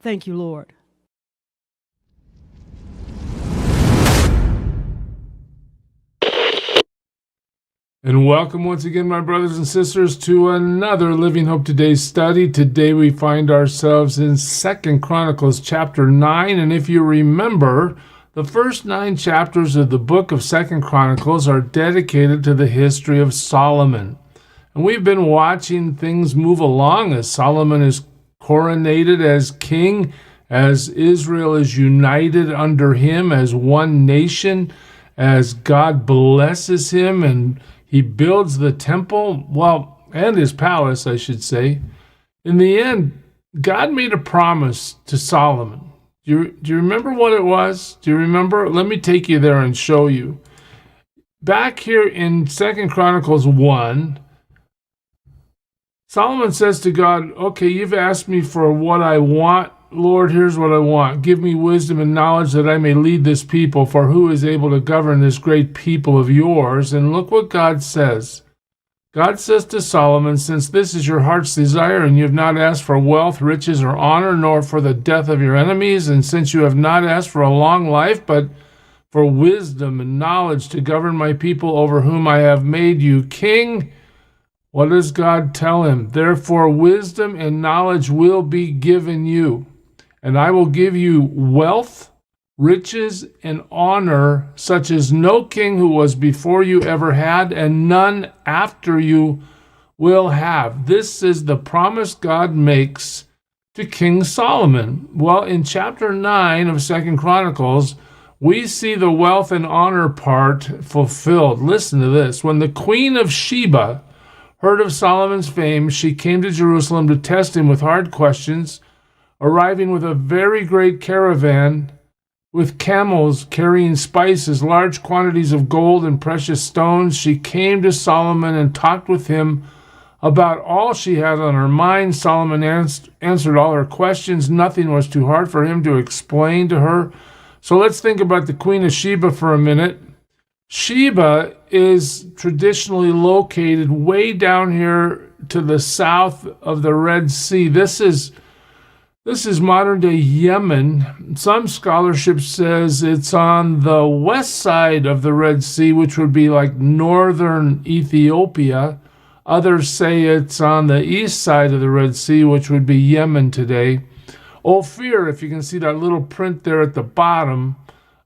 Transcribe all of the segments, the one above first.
Thank you, Lord. And welcome once again, my brothers and sisters, to another Living Hope Today study. Today we find ourselves in 2 Chronicles chapter 9. And if you remember, the first 9 chapters of the book of 2 Chronicles are dedicated to the history of Solomon. And we've been watching things move along as Solomon is coronated as king, as Israel is united under him as one nation, as God blesses him and he builds the temple, and his palace, I should say. In the end, God made a promise to Solomon. Do you remember what it was? Do you remember? Let me take you there and show you. Back here in 2 Chronicles 1, Solomon says to God, okay, you've asked me for what I want. Lord, here's what I want. Give me wisdom and knowledge that I may lead this people, for who is able to govern this great people of yours? And look what God says. God says to Solomon, since this is your heart's desire, and you have not asked for wealth, riches, or honor, nor for the death of your enemies, and since you have not asked for a long life, but for wisdom and knowledge to govern my people over whom I have made you king, what does God tell him? Therefore, wisdom and knowledge will be given you. And I will give you wealth, riches, and honor, such as no king who was before you ever had, and none after you will have. This is the promise God makes to King Solomon. Well, in chapter 9 of 2 Chronicles, we see the wealth and honor part fulfilled. Listen to this. When the queen of Sheba heard of Solomon's fame, she came to Jerusalem to test him with hard questions. Arriving with a very great caravan with camels carrying spices, large quantities of gold and precious stones, she came to Solomon and talked with him about all she had on her mind. Solomon answered all her questions. Nothing was too hard for him to explain to her. So let's think about the Queen of Sheba for a minute. Sheba is traditionally located way down here to the south of the Red Sea. This is modern-day Yemen. Some scholarship says it's on the west side of the Red Sea, which would be like northern Ethiopia. Others say it's on the east side of the Red Sea, which would be Yemen today. Ophir, if you can see that little print there at the bottom,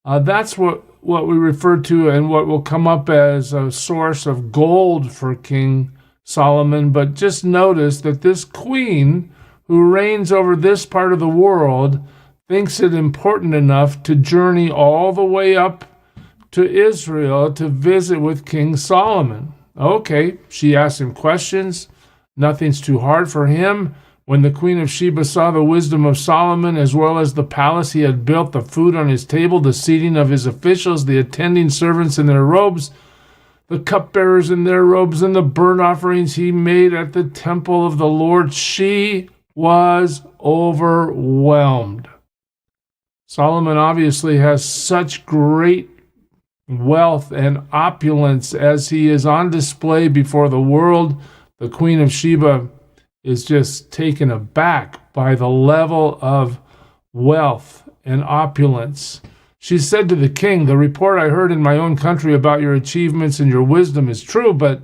that's what we refer to and what will come up as a source of gold for King Solomon. But just notice that this queen who reigns over this part of the world thinks it important enough to journey all the way up to Israel to visit with King Solomon. Okay, she asked him questions. Nothing's too hard for him. When the Queen of Sheba saw the wisdom of Solomon, as well as the palace he had built, the food on his table, the seating of his officials, the attending servants in their robes, the cupbearers in their robes, and the burnt offerings he made at the temple of the Lord, she was overwhelmed. Solomon obviously has such great wealth and opulence as he is on display before the world. The Queen of Sheba is just taken aback by the level of wealth and opulence. She said to the king, the report I heard in my own country about your achievements and your wisdom is true, but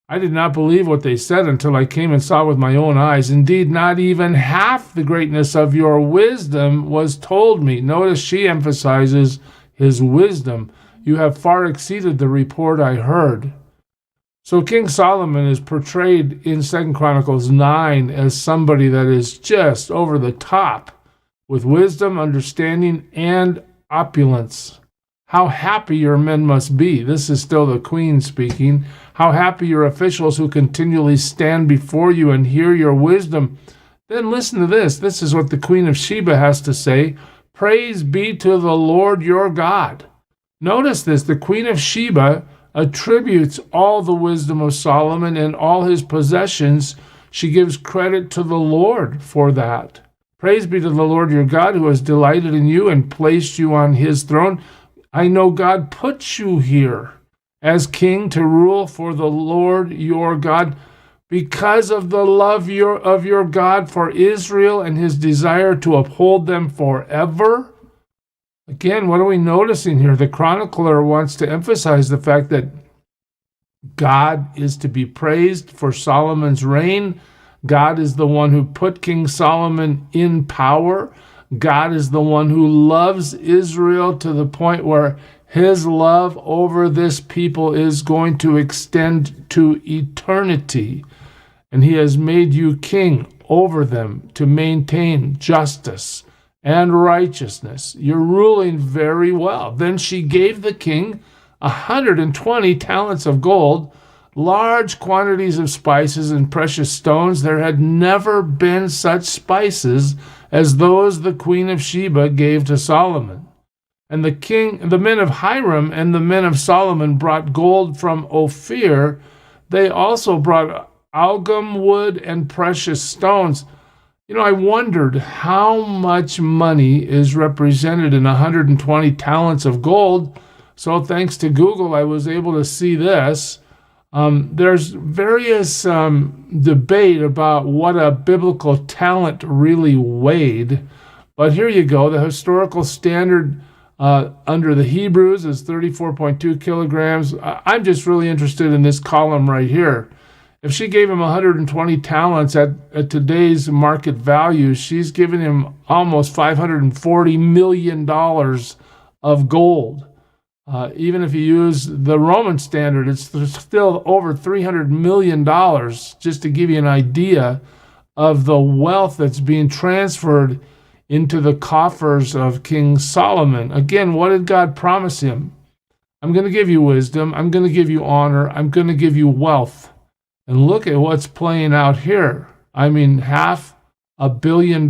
I did not believe what they said until I came and saw with my own eyes. Indeed, not even half the greatness of your wisdom was told me. Notice she emphasizes his wisdom. You have far exceeded the report I heard. So King Solomon is portrayed in 2 Chronicles 9 as somebody that is just over the top with wisdom, understanding, and opulence. How happy your men must be. This is still the queen speaking. How happy your officials who continually stand before you and hear your wisdom. Then listen to this. This is what the Queen of Sheba has to say. Praise be to the Lord your God. Notice this. The Queen of Sheba attributes all the wisdom of Solomon and all his possessions. She gives credit to the Lord for that. Praise be to the Lord your God who has delighted in you and placed you on his throne. I know God put you here as king to rule for the Lord your God. because of the love of your God for Israel and his desire to uphold them forever. Again, what are we noticing here? The chronicler wants to emphasize the fact that God is to be praised for Solomon's reign. God is the one who put King Solomon in power. God is the one who loves Israel to the point where his love over this people is going to extend to eternity. And he has made you king over them to maintain justice and righteousness. You're ruling very well. Then she gave the king 120 talents of gold, large quantities of spices and precious stones. There had never been such spices as those the queen of Sheba gave to Solomon. And the men of Hiram and the men of Solomon brought gold from Ophir. They also brought algum wood and precious stones. I wondered how much money is represented in 120 talents of gold. So thanks to Google, I was able to see this. There's various debate about what a biblical talent really weighed. But here you go. The historical standard under the Hebrews is 34.2 kilograms. I'm just really interested in this column right here. If she gave him 120 talents at today's market value, she's giving him almost $540 million of gold. Even if you use the Roman standard, it's still over $300 million, just to give you an idea of the wealth that's being transferred into the coffers of King Solomon. Again, what did God promise him? I'm going to give you wisdom. I'm going to give you honor. I'm going to give you wealth. And look at what's playing out here. $500 million,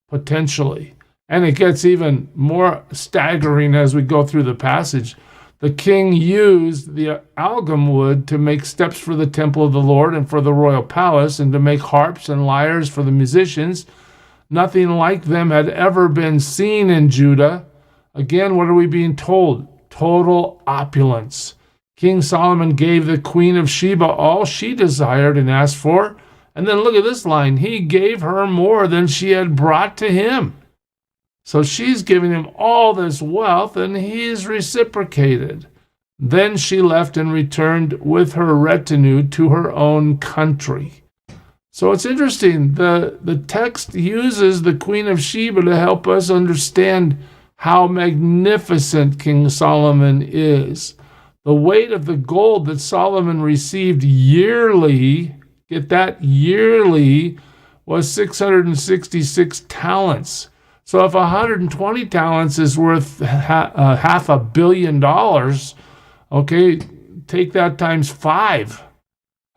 potentially. And it gets even more staggering as we go through the passage. The king used the algum wood to make steps for the temple of the Lord and for the royal palace, and to make harps and lyres for the musicians. Nothing like them had ever been seen in Judah. Again, what are we being told? Total opulence. King Solomon gave the queen of Sheba all she desired and asked for. And then look at this line. He gave her more than she had brought to him. So she's giving him all this wealth, and he's reciprocated. Then she left and returned with her retinue to her own country. So it's interesting. The text uses the Queen of Sheba to help us understand how magnificent King Solomon is. The weight of the gold that Solomon received yearly, get that, yearly, was 666 talents. So if 120 talents is worth $500 million, okay, take that times 5.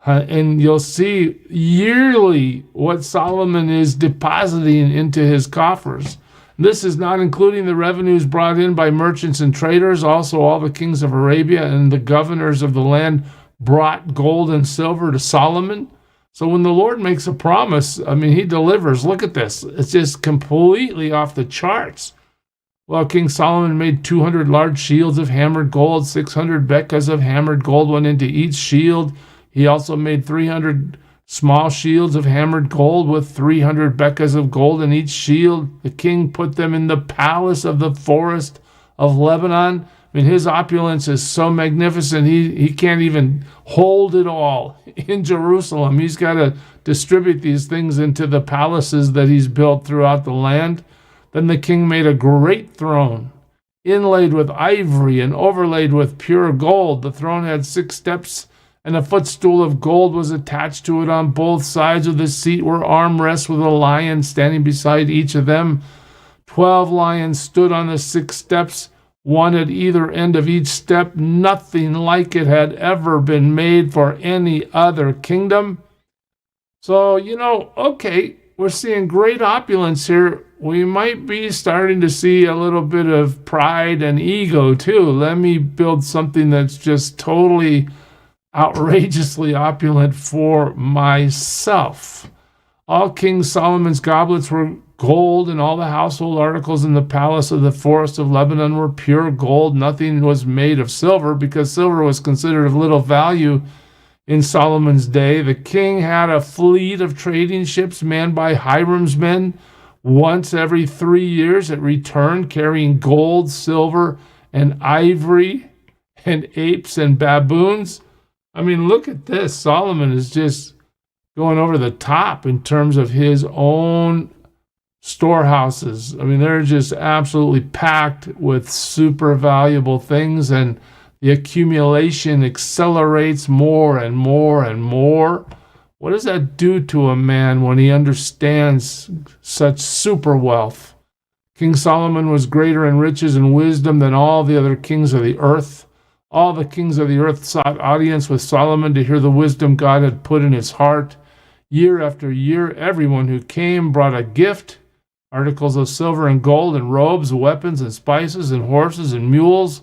And you'll see yearly what Solomon is depositing into his coffers. This is not including the revenues brought in by merchants and traders. Also, all the kings of Arabia and the governors of the land brought gold and silver to Solomon. So when the Lord makes a promise, he delivers. Look at this. It's just completely off the charts. Well, King Solomon made 200 large shields of hammered gold. 600 bekas of hammered gold went into each shield. He also made 300 small shields of hammered gold with 300 bekas of gold in each shield. The king put them in the palace of the forest of Lebanon. His opulence is so magnificent, he can't even hold it all in Jerusalem. He's got to distribute these things into the palaces that he's built throughout the land. Then the king made a great throne, inlaid with ivory and overlaid with pure gold. The throne had 6 steps, and a footstool of gold was attached to it. On both sides of the seat were armrests with a lion standing beside each of them. 12 lions stood on the 6 steps, one at either end of each step. Nothing like it had ever been made for any other kingdom. So, okay, we're seeing great opulence here. We might be starting to see a little bit of pride and ego too. Let me build something that's just totally outrageously opulent for myself. All King Solomon's goblets were gold, and all the household articles in the palace of the forest of Lebanon were pure gold. Nothing was made of silver, because silver was considered of little value in Solomon's day. The king had a fleet of trading ships manned by Hiram's men. Once every 3 years, it returned carrying gold, silver, and ivory, and apes and baboons. I mean, look at this. Solomon is just going over the top in terms of his own storehouses. I mean, they're just absolutely packed with super valuable things, and the accumulation accelerates more and more and more. What does that do to a man when he understands such super wealth? King Solomon was greater in riches and wisdom than all the other kings of the earth. All the kings of the earth sought audience with Solomon to hear the wisdom God had put in his heart. Year after year, everyone who came brought a gift, articles of silver and gold and robes, weapons and spices and horses and mules.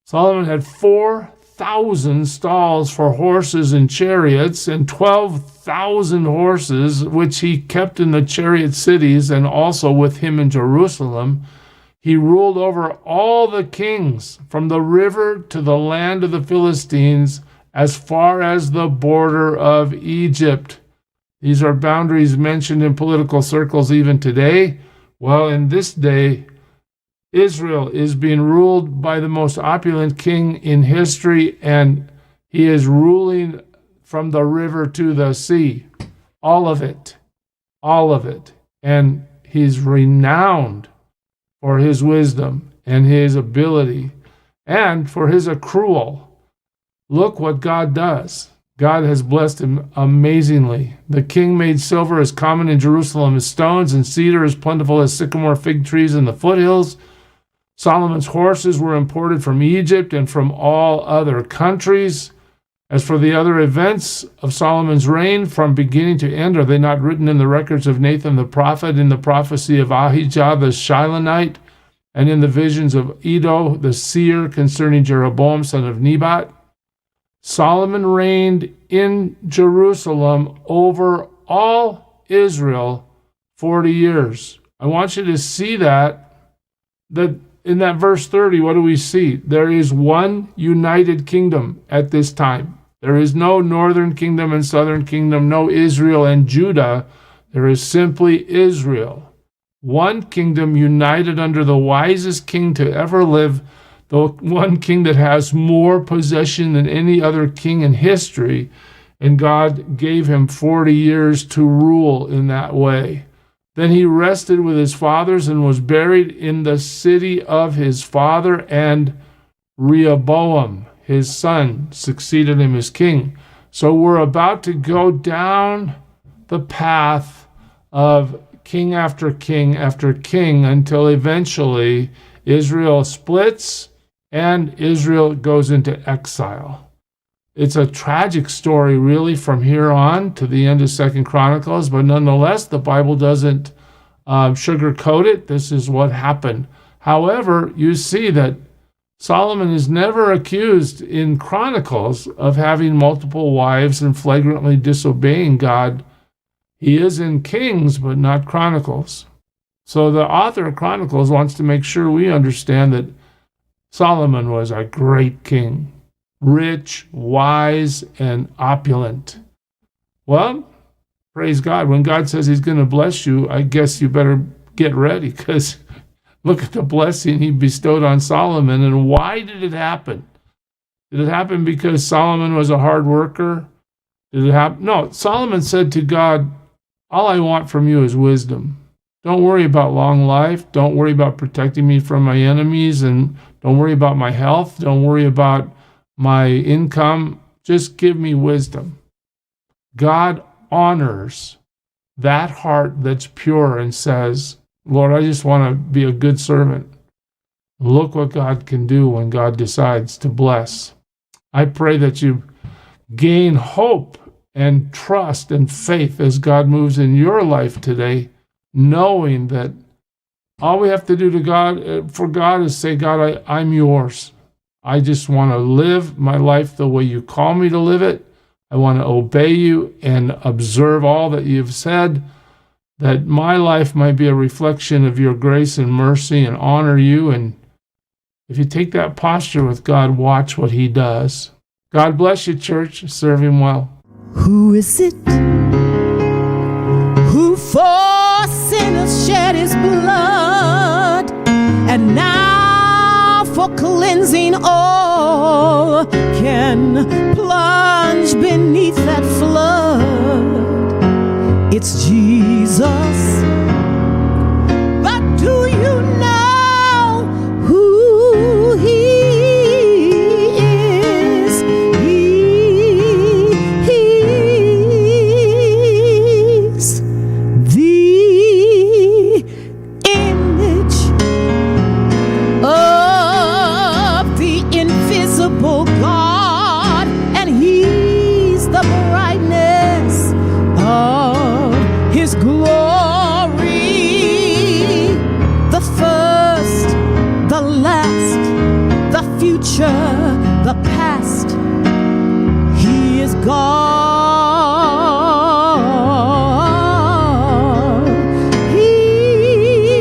Solomon had 4,000 stalls for horses and chariots, and 12,000 horses, which he kept in the chariot cities and also with him in Jerusalem. He ruled over all the kings from the river to the land of the Philistines as far as the border of Egypt. These are boundaries mentioned in political circles even today. Well, in this day, Israel is being ruled by the most opulent king in history, and he is ruling from the river to the sea. All of it. All of it. And he's renowned for his wisdom and his ability and for his accrual. Look what God does. God has blessed him amazingly. The king made silver as common in Jerusalem as stones, and cedar as plentiful as sycamore fig trees in the foothills. Solomon's horses were imported from Egypt and from all other countries. As for the other events of Solomon's reign, from beginning to end, are they not written in the records of Nathan the prophet, in the prophecy of Ahijah the Shilonite, and in the visions of Iddo the seer concerning Jeroboam son of Nebat? Solomon reigned in Jerusalem over all Israel 40 years. I want you to see that in that verse 30, what do we see? There is one united kingdom at this time. There is no northern kingdom and southern kingdom, no Israel and Judah. There is simply Israel. One kingdom united under the wisest king to ever live, the one king that has more possession than any other king in history. And God gave him 40 years to rule in that way. Then he rested with his fathers and was buried in the city of his father, and Rehoboam, his son, succeeded him as king. So we're about to go down the path of king after king after king until eventually Israel splits and Israel goes into exile. It's a tragic story, really, from here on to the end of 2 Chronicles, but nonetheless, the Bible doesn't sugarcoat it. This is what happened. However, you see that Solomon is never accused in Chronicles of having multiple wives and flagrantly disobeying God. He is in Kings, but not Chronicles. So the author of Chronicles wants to make sure we understand that Solomon was a great king. Rich, wise, and opulent. Well, praise God. When God says he's going to bless you, I guess you better get ready, because look at the blessing he bestowed on Solomon. And why did it happen? Did it happen because Solomon was a hard worker? Did it happen? No, Solomon said to God, all I want from you is wisdom. Don't worry about long life. Don't worry about protecting me from my enemies, and don't worry about my health. Don't worry about my income. Just give me wisdom. God honors that heart that's pure and says, Lord, I just want to be a good servant. Look what God can do when God decides to bless. I pray that you gain hope and trust and faith as God moves in your life today, knowing that all we have to do to God, for God, is say, God, I'm yours. I just want to live my life the way you call me to live it. I want to obey you and observe all that you've said, that my life might be a reflection of your grace and mercy, and honor you. And if you take that posture with God, watch what he does. God bless you, church. Serve him well. Who is it who for sinners shed his blood, and now for cleansing all can plunge beneath that flood?